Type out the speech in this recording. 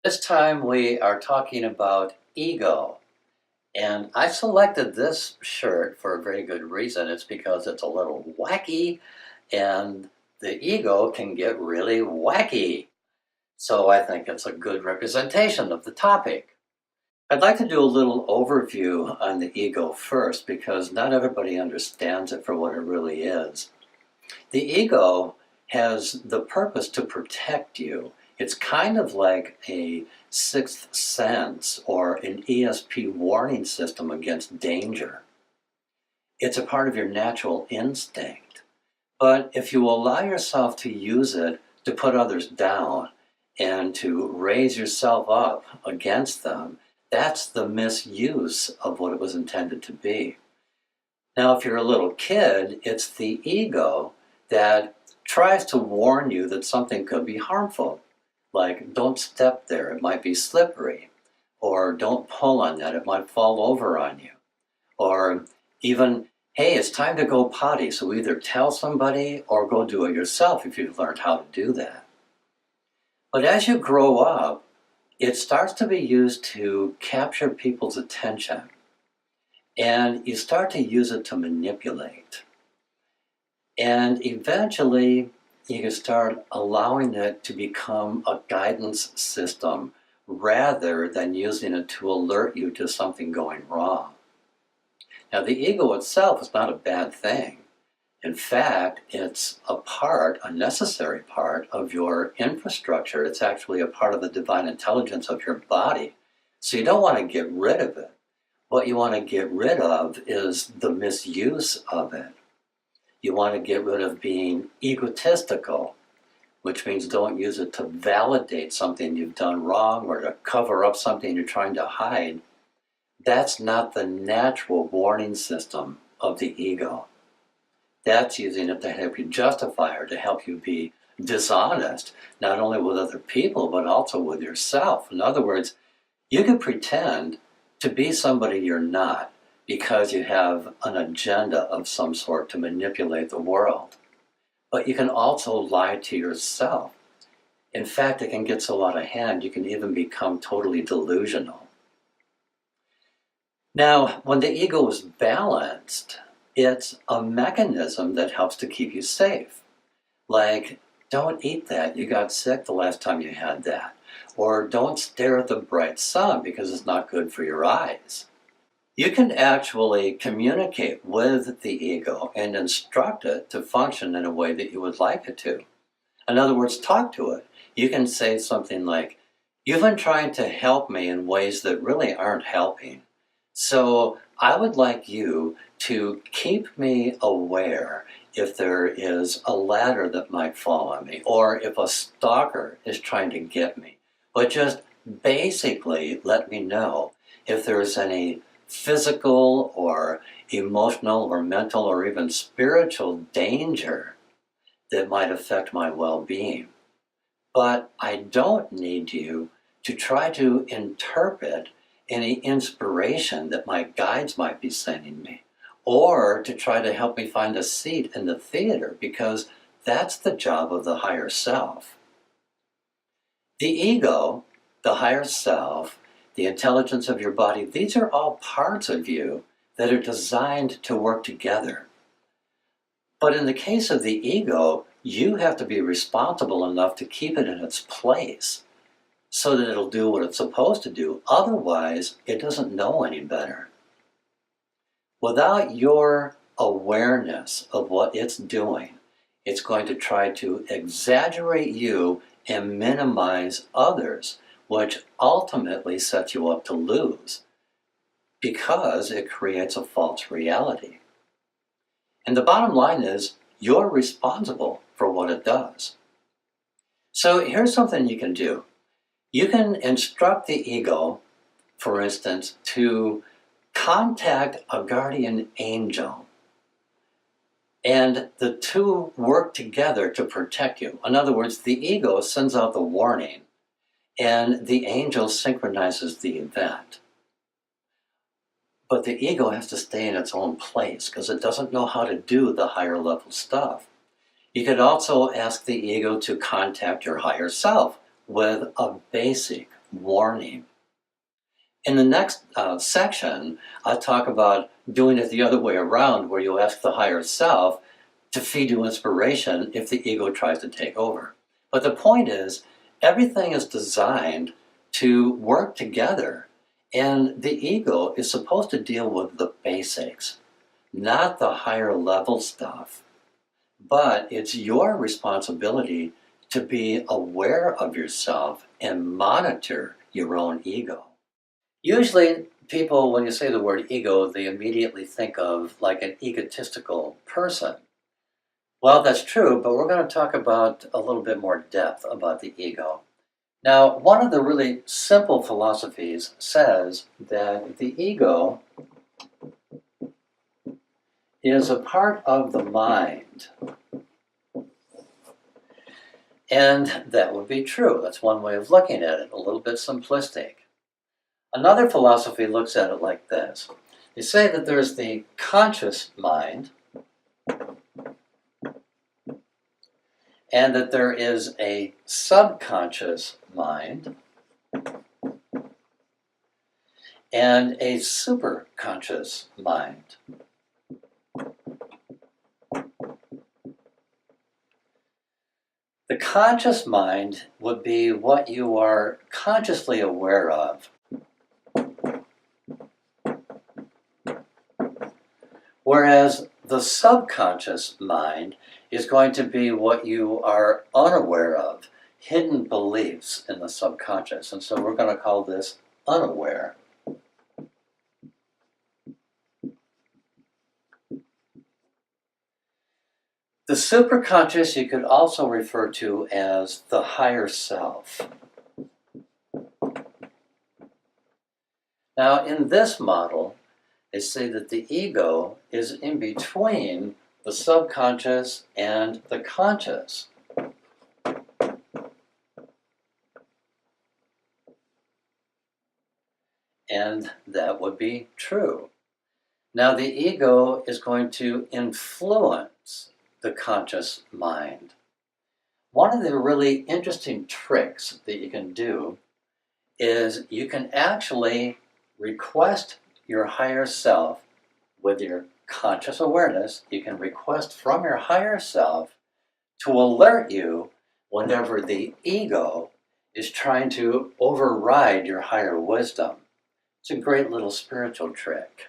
This time we are talking about ego. And I selected this shirt for a very good reason. It's because it's a little wacky and the ego can get really wacky. So I think it's a good representation of the topic. I'd like to do a little overview on the ego first because not everybody understands it for what it really is. The ego has the purpose to protect you. It's kind of like a sixth sense or an ESP warning system against danger. It's a part of your natural instinct. But if you allow yourself to use it to put others down and to raise yourself up against them, that's the misuse of what it was intended to be. Now, if you're a little kid, it's the ego that tries to warn you that something could be harmful. Like, don't step there, it might be slippery. Or don't pull on that, it might fall over on you. Or even, hey, it's time to go potty, so either tell somebody or go do it yourself if you've learned how to do that. But as you grow up, it starts to be used to capture people's attention. And you start to use it to manipulate. And eventually, you can start allowing it to become a guidance system rather than using it to alert you to something going wrong. Now, the ego itself is not a bad thing. In fact, it's a necessary part of your infrastructure. It's actually a part of the divine intelligence of your body. So you don't want to get rid of it. What you want to get rid of is the misuse of it. You want to get rid of being egotistical, which means don't use it to validate something you've done wrong or to cover up something you're trying to hide. That's not the natural warning system of the ego. That's using it to help you justify or to help you be dishonest, not only with other people, but also with yourself. In other words, you can pretend to be somebody you're not because you have an agenda of some sort to manipulate the world. But you can also lie to yourself. In fact, it can get so out of hand, you can even become totally delusional. Now, when the ego is balanced, it's a mechanism that helps to keep you safe. Like, don't eat that, you got sick the last time you had that. Or don't stare at the bright sun because it's not good for your eyes. You can actually communicate with the ego and instruct it to function in a way that you would like it to. In other words, talk to it. You can say something like, "You've been trying to help me in ways that really aren't helping. So I would like you to keep me aware if there is a ladder that might fall on me, or if a stalker is trying to get me. But just basically let me know if there's any physical or emotional or mental or even spiritual danger that might affect my well-being. But I don't need you to try to interpret any inspiration that my guides might be sending me, or to try to help me find a seat in the theater, because that's the job of the higher self." The ego, the higher self, the intelligence of your body, these are all parts of you that are designed to work together. But in the case of the ego, you have to be responsible enough to keep it in its place so that it'll do what it's supposed to do. Otherwise, it doesn't know any better. Without your awareness of what it's doing, it's going to try to exaggerate you and minimize others, which ultimately sets you up to lose because it creates a false reality. And the bottom line is, you're responsible for what it does. So here's something you can do. You can instruct the ego, for instance, to contact a guardian angel. And the two work together to protect you. In other words, the ego sends out the warning, and the angel synchronizes the event. But the ego has to stay in its own place because it doesn't know how to do the higher level stuff. You could also ask the ego to contact your higher self with a basic warning. In the next section, I'll talk about doing it the other way around, where you ask the higher self to feed you inspiration if the ego tries to take over. But the point is, everything is designed to work together, and the ego is supposed to deal with the basics, not the higher level stuff. But it's your responsibility to be aware of yourself and monitor your own ego. Usually, people, when you say the word ego, they immediately think of like an egotistical person. Well, that's true, but we're going to talk about a little bit more depth about the ego. Now, one of the really simple philosophies says that the ego is a part of the mind. And that would be true. That's one way of looking at it, a little bit simplistic. Another philosophy looks at it like this. They say that there's the conscious mind, and that there is a subconscious mind, and a superconscious mind. The conscious mind would be what you are consciously aware of. Whereas the subconscious mind is going to be what you are unaware of, hidden beliefs in the subconscious. And so we're going to call this unaware. The superconscious you could also refer to as the higher self. Now, in this model, they say that the ego is in between the subconscious and the conscious. And that would be true. Now, the ego is going to influence the conscious mind. One of the really interesting tricks that you can do is you can actually request your higher self with your conscious awareness. You can request from your higher self to alert you whenever the ego is trying to override your higher wisdom. It's a great little spiritual trick.